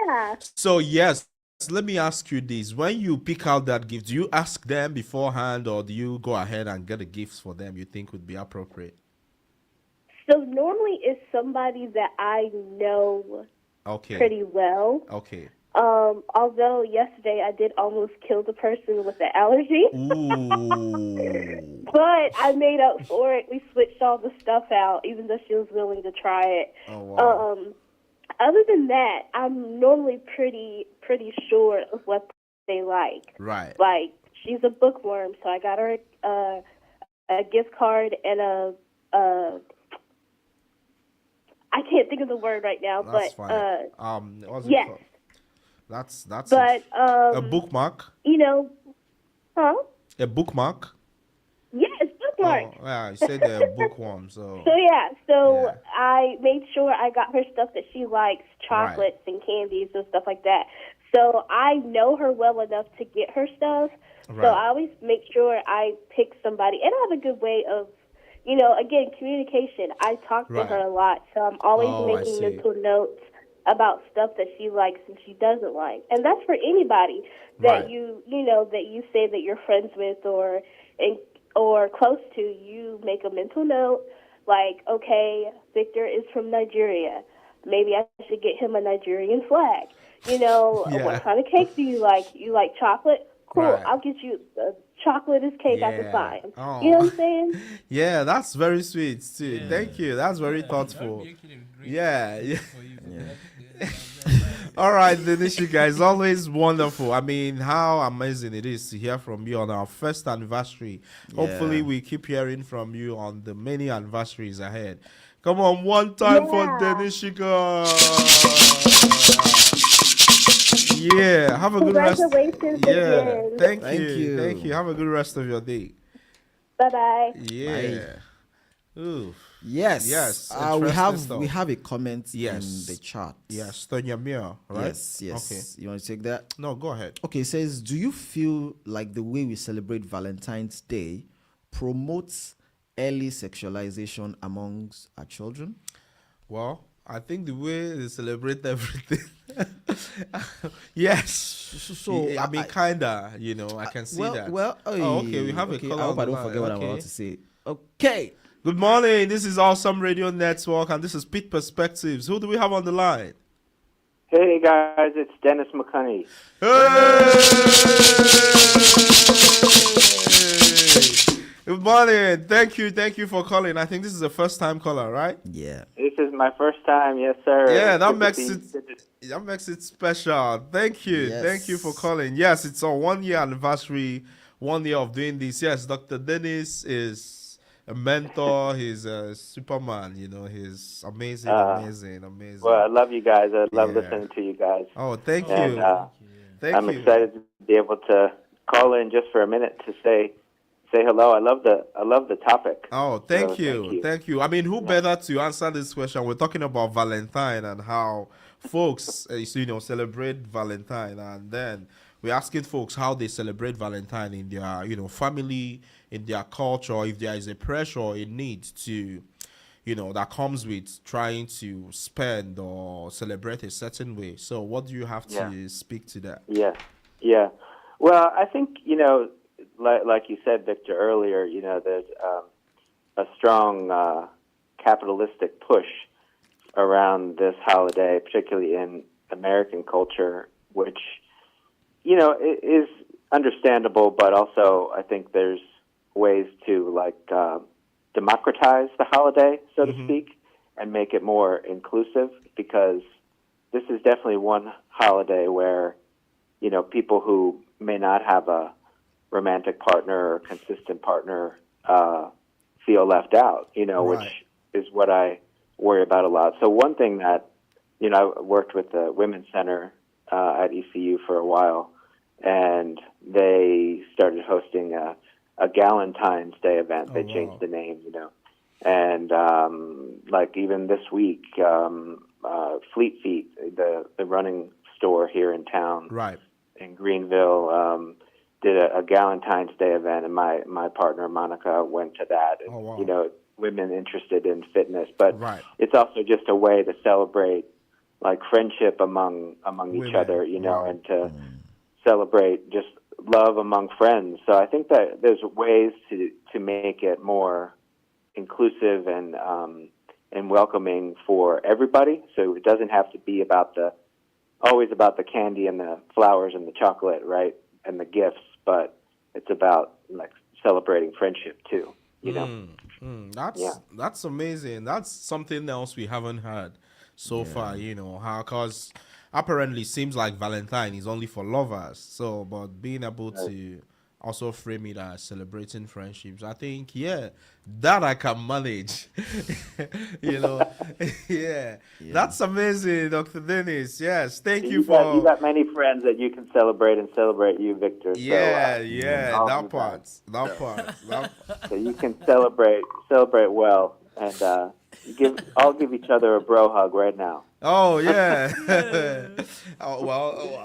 yeah. So yes, let me ask you this: when you pick out that gift, do you ask them beforehand, or do you go ahead and get the gifts for them you think would be appropriate? So normally it's somebody that I know pretty well. Okay. Although yesterday I did almost kill the person with the allergy. Ooh. But I made up for it. We switched all the stuff out, even though she was willing to try it. Oh, wow. Other than that, I'm normally pretty sure of what they like. Right. She's a bookworm, so I got her a gift card and a I can't think of the word right now, That's but fine. What's it yes. called? That's But a bookmark. Huh? A bookmark. Yes, bookmark. Oh, yeah, you said a bookworm, so. So I made sure I got her stuff that she likes, chocolates and candies and stuff like that. So I know her well enough to get her stuff. Right. So I always make sure I pick somebody, and I have a good way of, again, communication. I talk to her a lot, so I'm always making mental notes about stuff that she likes and she doesn't like. And that's for anybody that that you say that you're friends with or close to. You make a mental note Like, okay, Victor is from Nigeria. Maybe I should get him a Nigerian flag. You know, Yeah. what kind of cake do you like? You like chocolate? Cool. Right. I'll get you the chocolate cake I can find. Oh. You know what I'm saying? Yeah, that's very sweet too. Thank you. That's very thoughtful. Yeah. All right, Denisha, guys, always wonderful. I mean, how amazing it is to hear from you on our first anniversary. Hopefully, we keep hearing from you on the many anniversaries ahead. Come on, one time for Denisha. Yeah, have a good rest. Congratulations again. Thank you. Have a good rest of your day. Bye-bye. Yeah. Ooh. Yes. We have a comment in the chat. Yes, Tonya Mir, right? Yes. Okay. You want to take that? No, go ahead. Okay, it says, do you feel like the way we celebrate Valentine's Day promotes early sexualization amongst our children? Well, I think the way they celebrate everything. Yes. So I mean, kinda, you know, I can see that. Well, okay, we have a caller. I hope I don't forget what I'm about to say. Okay. Good morning. This is Awesome Radio Network, and this is Pitt Perspectives. Who do we have on the line? Hey guys, it's Dennis McCunney. Hey! Good morning. Thank you for calling. I think this is the first time caller, right? Yeah. This is my first time, yes sir. Yeah, that Good makes it special. Thank you. Yes. Thank you for calling. Yes, it's our 1 year anniversary, 1 year of doing this. Yes, Dr. Dennis is a mentor. He's a Superman, you know. He's amazing. Well, I love you guys. I love listening to you guys. Oh, thank you. And, I'm excited to be able to call in just for a minute to say hello. I love the topic. Oh, thank you. I mean, who better to answer this question? We're talking about Valentine and how folks, celebrate Valentine, and then we're asking folks how they celebrate Valentine in their, family, in their culture, if there is a pressure or a need to, that comes with trying to spend or celebrate a certain way. So what do you have to speak to that? Yeah. Well, I think, like you said, Victor, earlier, there's a strong capitalistic push around this holiday, particularly in American culture, which, it is understandable, but also I think there's ways to democratize the holiday, so to speak, and make it more inclusive, because this is definitely one holiday where, people who may not have a romantic partner or consistent partner feel left out, which is what I worry about a lot. So one thing that, I worked with the Women's Center at ECU for a while, and they started hosting a Valentine's Day event. They changed the name, and even this week, Fleet Feet, the running store here in town, in Greenville, did a Valentine's Day event, and my partner Monica went to that. And, women interested in fitness, but it's also just a way to celebrate friendship among each other, and to celebrate just love among friends. So I think that there's ways to make it more inclusive and welcoming for everybody. So it doesn't have to be always about the candy and the flowers and the chocolate, right, and the gifts, but it's about celebrating friendship too. That's amazing. That's something else we haven't heard so far. Because apparently seems like Valentine is only for lovers. So, but being able to also frame it as celebrating friendships, I think, that I can manage. That's amazing, Dr. Dennis. Yes, thank you for. You got many friends that you can celebrate and celebrate you, Victor. That part. So you can celebrate well, and I'll give each other a bro hug right now. Oh yeah. I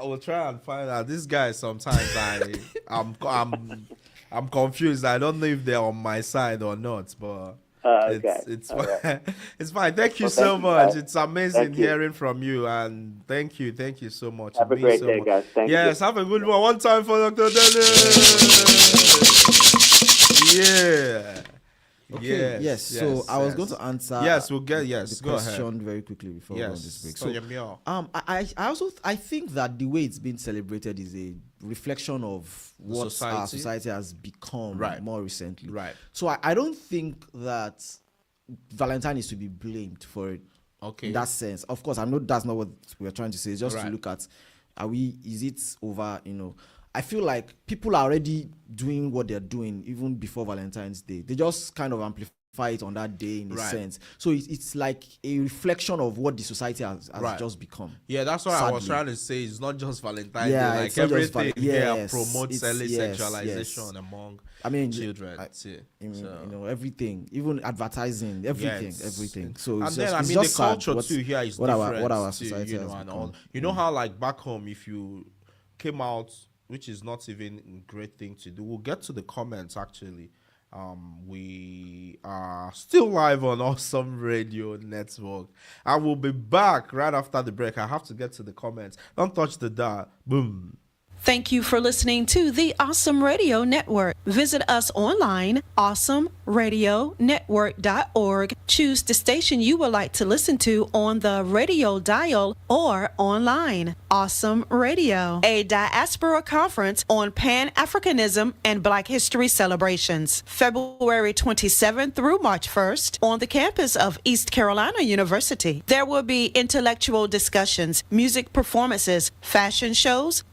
will try and find out. This guy sometimes I'm confused. I don't know if they're on my side or not, but it's fine. Right. It's fine. Thank you so much. It's amazing hearing from you, and thank you so much. Have a great day, guys. Thank you. Yes, have a good one. One time for Dr. Dennis. Yeah. Okay. Yes. So I was going to answer. Yes, we'll get. The Yes, go ahead. question very quickly before we go on this break. So, I think that the way it's been celebrated is a reflection of what our society has become more recently. Right. So I don't think that Valentine is to be blamed for it. Okay. In that sense, of course, I know that's not what we're trying to say. It's just to look at, is it over? I feel like people are already doing what they're doing even before Valentine's Day. They just kind of amplify it on that day in a sense. So it's like a reflection of what the society has just become. Yeah, that's what I was trying to say. It's not just Valentine's Day. Like everything here promotes early sexualization among children. Everything, even advertising, everything. So and then the culture too here is different. What our society has and become. all. You know how like back home, if you came out, which is not even a great thing to do. We'll get to the comments actually. We are still live on Awesome Radio Network. I will be back right after the break. I have to get to the comments. Don't touch the dial. Boom. Thank you for listening to the Awesome Radio Network. Visit us online, awesomeradionetwork.org. Choose the station you would like to listen to on the radio dial or online. Awesome Radio, a diaspora conference on Pan-Africanism and Black History celebrations. February 27th through March 1st on the campus of East Carolina University. There will be intellectual discussions, music performances, fashion shows,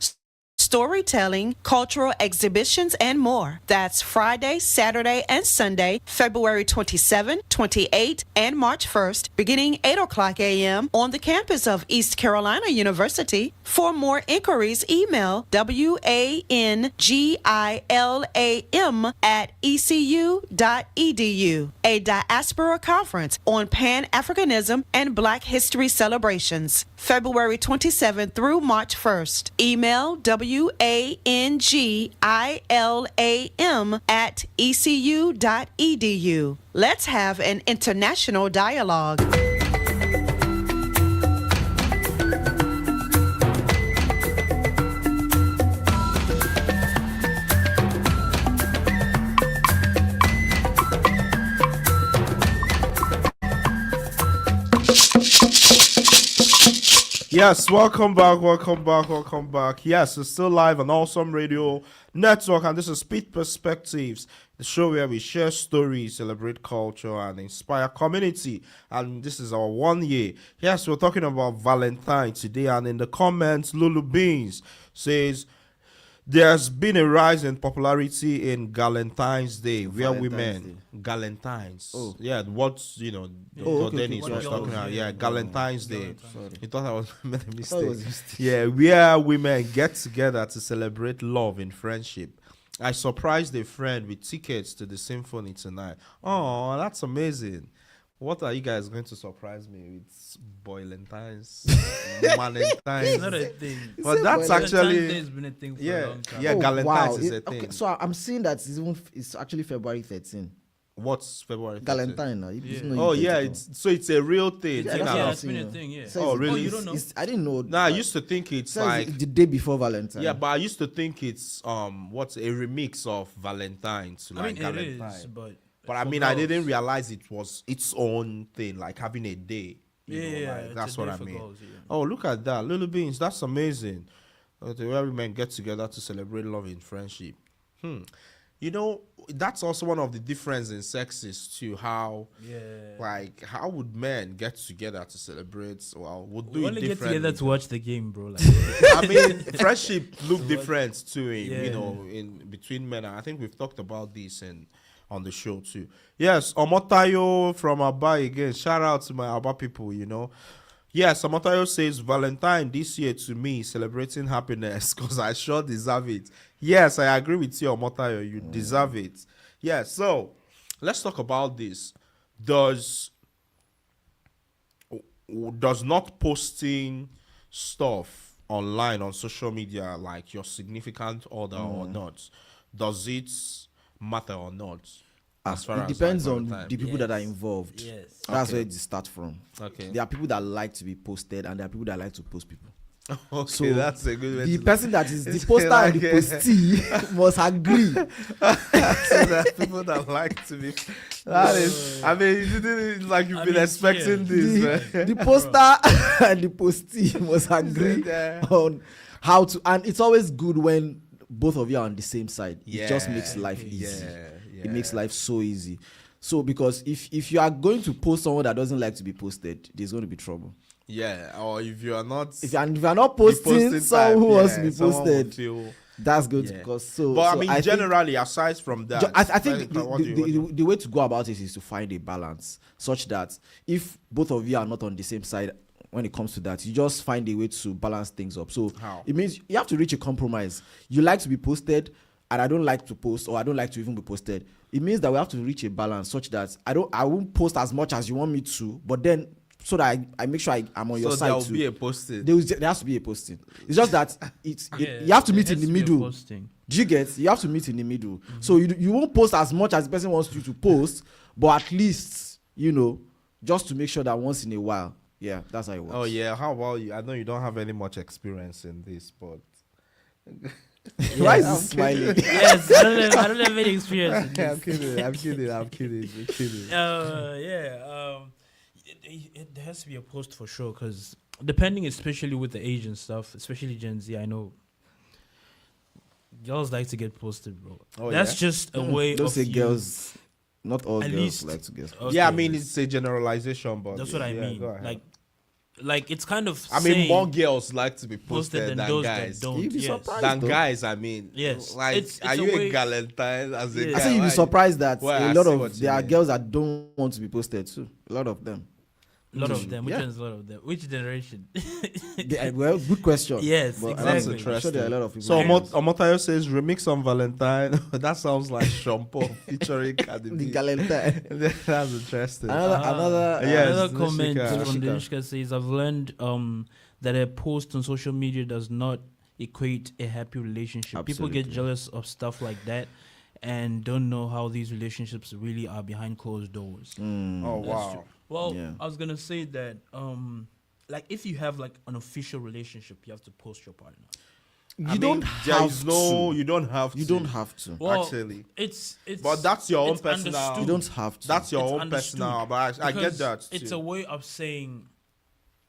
storytelling, cultural exhibitions, and more. That's Friday, Saturday, and Sunday, February 27, 28, and March 1st, beginning 8 o'clock a.m. on the campus of East Carolina University. For more inquiries, email wangilam@ecu.edu. A diaspora conference on Pan-Africanism and Black History celebrations, February 27 through March 1st. Email wangilam@ecu.edu. Let's have an international dialogue. Yes, welcome back. Yes, it's still live on Awesome Radio Network, and this is Pitt Perspectives, the show where we share stories, celebrate culture, and inspire community. And this is our 1 year. Yes, we're talking about Valentine today, and in the comments, Lulu Beans says, there's been a rise in popularity in Valentine's Day, where women, Galentines. Oh. Yeah, what's, Dennis was talking about. Yeah, Galentine's Day. You thought I was made a mistake. Yeah, where women get together to celebrate love and friendship. I surprised a friend with tickets to the symphony tonight. Oh, that's amazing. What are you guys going to surprise me with? Valentine's, Valentine's. Not a thing. But that's actually Valentine's been a thing for a long time. Yeah, Valentine's is a thing. Okay, so I'm seeing that it's actually February 13. What's February 13? Valentine. It's a real thing. Yeah, it's been a thing. Yeah. Oh, really? You don't know? I didn't know. Nah, I used to think it's like the day before Valentine. Yeah, but I used to think it's what's a remix of Valentine to like Valentine. It is, but I mean, I didn't realize it was its own thing, like having a day. That's what I mean. Girls, yeah. Oh, look at that, Little Beans. That's amazing. Where women get together to celebrate love and friendship. That's also one of the differences in sexes too. How would men get together to celebrate? Well, would do we it only get differently. together to watch the game, bro. Like, I mean, friendship look different too. In between men. I think we've talked about this on the show too. Yes, Omotayo from Aba again. Shout out to my Aba people. Yes, Omotayo says Valentine this year to me celebrating happiness because I sure deserve it. Yes, I agree with you, Omotayo. You deserve it. Yes, so let's talk about this. Does not posting stuff online on social media like your significant other or not, does it matter or not? It depends on the people that are involved. Yes. That's where it starts from. Okay. There are people that like to be posted and there are people that like to post people. Okay, So that's a good way the to person that is the poster and the postee must agree. So there's people that like to be. That is, I mean, you didn't like you've been expecting this. Man. The poster and the postee must agree on how to, and it's always good when both of you are on the same side. It just makes life easy. It makes life so easy. So because if you are going to post someone that doesn't like to be posted, there's going to be trouble. Yeah, or if you are not, if you are not posting someone who wants to be posted, that's good because But I mean, generally, aside from that, I think the way to go about it is to find a balance such that if both of you are not on the same side when it comes to that, you just find a way to balance things up. So it means you have to reach a compromise. You like to be posted, and I don't like to post, or I don't like to even be posted. It means that we have to reach a balance such that I won't post as much as you want me to, but then so that I make sure I'm on your side too. So there will be a posting. There has to be a posting. It's just that you have to meet in the middle. Do you get? You have to meet in the middle. Mm-hmm. So you won't post as much as the person wants you to post, but at least, just to make sure that once in a while, that's how it works. Oh yeah, how about you? I know you don't have any much experience in this, but why is he smiling? Yes, I don't have any experience in this. I'm kidding. There has to be a post for sure, because depending, especially with the age and stuff, especially Gen Z, I know girls like to get posted, bro. That's just a way don't of say girls. Not all at girls least, like to get posted. Okay. Yeah, I mean it's a generalization, but that's what I mean. Like it's kind of. I mean, more girls like to be posted than those guys. That don't. You'd be surprised, than though. guys, I mean. Yes. Like, are you a Valentine as a guy? I say you'd be surprised that Well, a lot of there are girls that don't want to be posted too. A lot of them. A lot of them. Which one's a lot of them? Which generation? Well, good question. Yes, but exactly. That's interesting. I'm sure there are a lot of people. So Omotayo says remix on Valentine. That sounds like Shampoo featuring Cardi B. The Valentine. That's interesting. Another comment from Denishka says, I've learned that a post on social media does not equate a happy relationship. Absolutely. People get jealous of stuff like that and don't know how these relationships really are behind closed doors. Oh wow. True. Well, I was gonna say that like if you have like an official relationship, you have to post your partner. You don't have to. Well, actually. It's but that's your own personal. Understood. You don't have to. That's your own personal. But I get that. It's a way of saying,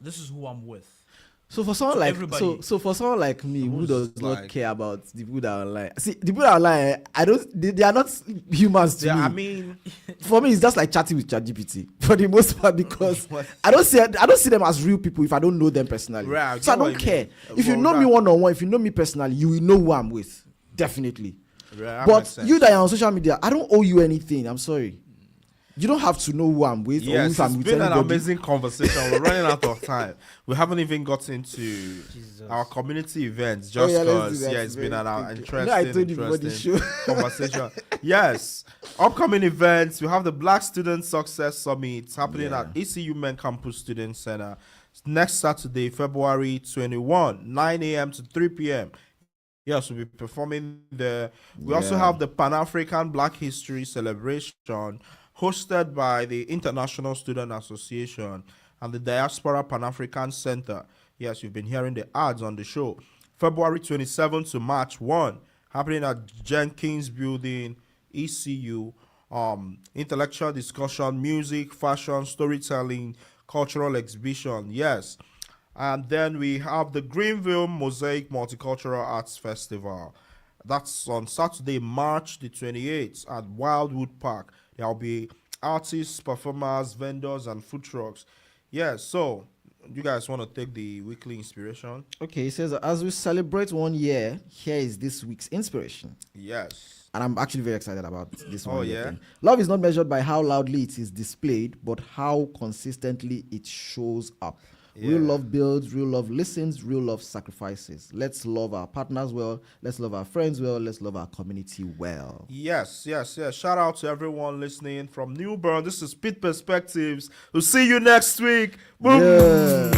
this is who I'm with. So for someone like everybody, so for someone like me who does not care about the people that are online, see the people that are online, they are not humans to me. I mean, for me it's just like chatting with ChatGPT for the most part, because I don't see them as real people if I don't know them personally. Right, so I don't care. If you know me one on one, if you know me personally, you will know who I'm with, definitely. Right, but you that are on social media, I don't owe you anything. I'm sorry. You don't have to know who I'm with. Yes, or who I'm it's with been anybody. an amazing conversation. We're running out of time. We haven't even got into our community events just because it's been an interesting conversation. Yes, upcoming events. We have the Black Student Success Summit happening at ECU Main Campus Student Center next Saturday, February 21, 9 a.m. to 3 p.m. Yes, we'll be performing there. We also have the Pan-African Black History Celebration hosted by the International Student Association and the Diaspora Pan-African Center. Yes, you've been hearing the ads on the show. February 27 to March 1, happening at Jenkins Building, ECU. Intellectual discussion, music, fashion, storytelling, cultural exhibition. Yes. And then we have the Greenville Mosaic Multicultural Arts Festival. That's on Saturday, March the 28th at Wildwood Park. There will be artists, performers, vendors, and food trucks. Yeah, so you guys want to take the weekly inspiration? Okay, it says, as we celebrate 1 year, here is this week's inspiration. Yes. And I'm actually very excited about this one. Oh, yeah? Thing. Love is not measured by how loudly it is displayed, but how consistently it shows up. Yeah. Real love builds, real love listens, real love sacrifices. Let's love our partners well. Let's love our friends well. Let's love our community well. Yes. Shout out to everyone listening from New Bern. This is Pitt Perspectives. We'll see you next week. Boom. Yeah.